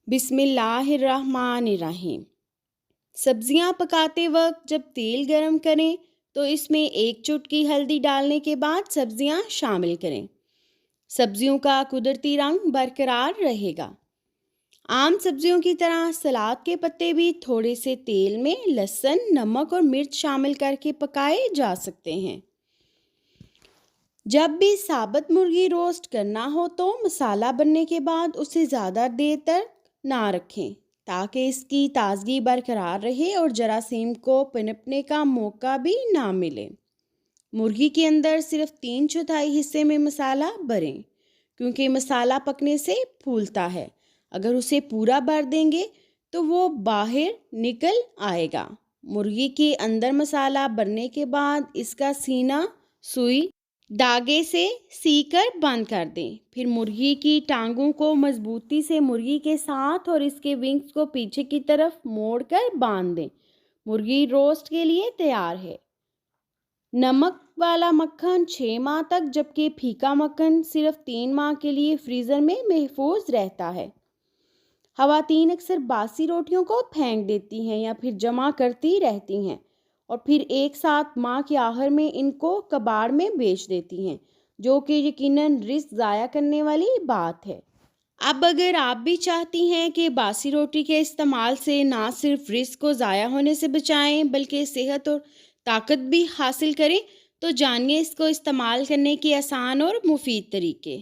بسم اللہ الرحمن الرحیم۔ سبزیاں پکاتے وقت جب تیل گرم کریں تو اس میں 1 چٹکی ہلدی ڈالنے کے بعد سبزیاں شامل کریں۔ سبزیوں کا قدرتی رنگ برقرار رہے گا۔ عام سبزیوں کی طرح سلاد کے پتے بھی تھوڑے سے تیل میں لہسن، نمک اور مرچ شامل کر کے پکائے جا سکتے ہیں۔ جب بھی ثابت مرغی روسٹ کرنا ہو تو مسالہ بننے کے بعد اسے زیادہ دیر تک نہ رکھیں تاکہ اس کی تازگی برقرار رہے اور جراثیم کو پنپنے کا موقع بھی نہ ملے۔ مرغی کے اندر صرف 3/4 حصے میں مسالہ بھریں کیونکہ مسالہ پکنے سے پھولتا ہے۔ اگر اسے پورا بھر دیں گے تو وہ باہر نکل آئے گا۔ مرغی کے اندر مسالہ بھرنے کے بعد اس کا سینہ سوئی دھاگے سے سی کر بند کر دیں۔ پھر مرغی کی ٹانگوں کو مضبوطی سے مرغی کے ساتھ اور اس کے ونگز کو پیچھے کی طرف موڑ کر باندھ دیں۔ مرغی روسٹ کے لیے تیار ہے۔ نمک والا مکھن 6 ماہ تک جبکہ پھیکا مکھن صرف 3 ماہ کے لیے فریزر میں محفوظ رہتا ہے۔ خواتین اکثر باسی روٹیوں کو پھینک دیتی ہیں یا پھر جمع کرتی رہتی ہیں اور پھر ایک ساتھ ماہ کے آخر میں ان کو کباڑ میں بیچ دیتی ہیں، جو کہ یقیناً رزق ضائع کرنے والی بات ہے۔ اب اگر آپ بھی چاہتی ہیں کہ باسی روٹی کے استعمال سے نہ صرف رزق کو ضائع ہونے سے بچائیں بلکہ صحت اور طاقت بھی حاصل کریں تو جانیے اس کو استعمال کرنے کے آسان اور مفید طریقے۔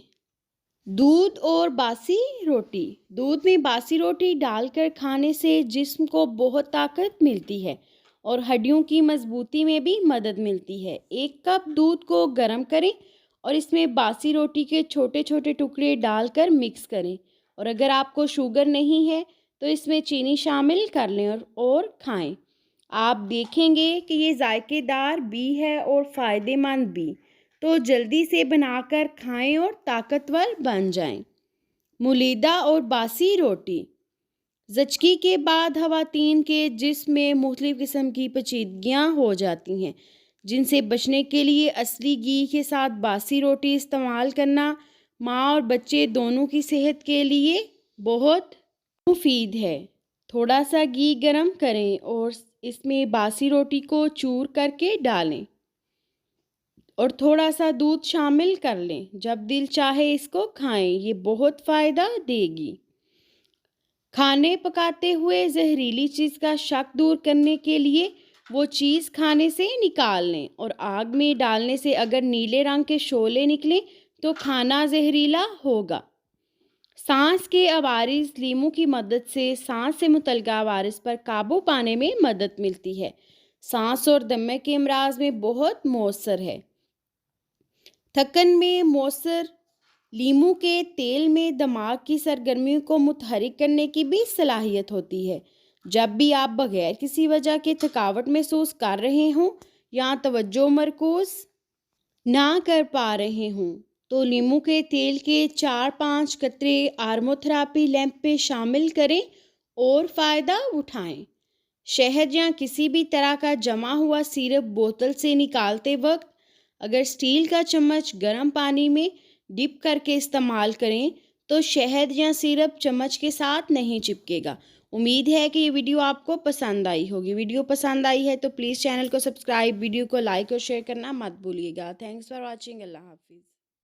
دودھ اور باسی روٹی۔ دودھ میں باسی روٹی ڈال کر کھانے سے جسم کو بہت طاقت ملتی ہے اور ہڈیوں کی مضبوطی میں بھی مدد ملتی ہے۔ 1 کپ دودھ کو گرم کریں اور اس میں باسی روٹی کے چھوٹے چھوٹے ٹکڑے ڈال کر مکس کریں، اور اگر آپ کو شوگر نہیں ہے تو اس میں چینی شامل کر لیں اور کھائیں۔ آپ دیکھیں گے کہ یہ ذائقے دار بھی ہے اور فائدہ مند بھی، تو جلدی سے بنا کر کھائیں اور طاقتور بن جائیں۔ ملیدہ اور باسی روٹی۔ زچگی کے بعد خواتین کے جسم میں مختلف قسم کی پیچیدگیاں ہو جاتی ہیں، جن سے بچنے کے لیے اصلی گھی کے ساتھ باسی روٹی استعمال کرنا ماں اور بچے دونوں کی صحت کے لیے بہت مفید ہے۔ تھوڑا سا گھی گرم کریں اور اس میں باسی روٹی کو چور کر کے ڈالیں اور تھوڑا سا دودھ شامل کر لیں۔ جب دل چاہے اس کو کھائیں، یہ بہت فائدہ دے گی۔ کھانے پکاتے ہوئے زہریلی چیز کا شک دور کرنے کے لیے وہ چیز کھانے سے نکال لیں اور آگ میں ڈالنے سے اگر نیلے رنگ کے شعلے نکلیں تو کھانا زہریلا ہوگا۔ سانس کے عوارض۔ لیموں کی مدد سے سانس سے متعلقہ عوارض پر قابو پانے میں مدد ملتی ہے۔ سانس اور دمے کے امراض میں بہت مؤثر ہے۔ تھکن میں مؤثر۔ لیموں کے تیل میں دماغ کی سرگرمیوں کو متحرک کرنے کی بھی صلاحیت ہوتی ہے۔ جب بھی آپ بغیر کسی وجہ کے تھکاوٹ محسوس کر رہے ہوں یا توجہ مرکوز نہ کر پا رہے ہوں تو لیموں کے تیل کے 4-5 قطرے آروماتھراپی لیمپ میں شامل کریں اور فائدہ اٹھائیں۔ شہد یا کسی بھی طرح کا جمع ہوا سیرپ بوتل سے نکالتے وقت اگر اسٹیل کا چمچ گرم پانی میں ڈپ کر کے استعمال کریں تو شہد یا سیرپ چمچ کے ساتھ نہیں چپکے گا۔ امید ہے کہ یہ ویڈیو آپ کو پسند آئی ہوگی۔ ویڈیو پسند آئی ہے تو پلیز چینل کو سبسکرائب، ویڈیو کو لائک اور شیئر کرنا مت بھولیے گا۔ Thanks for watching. اللہ حافظ۔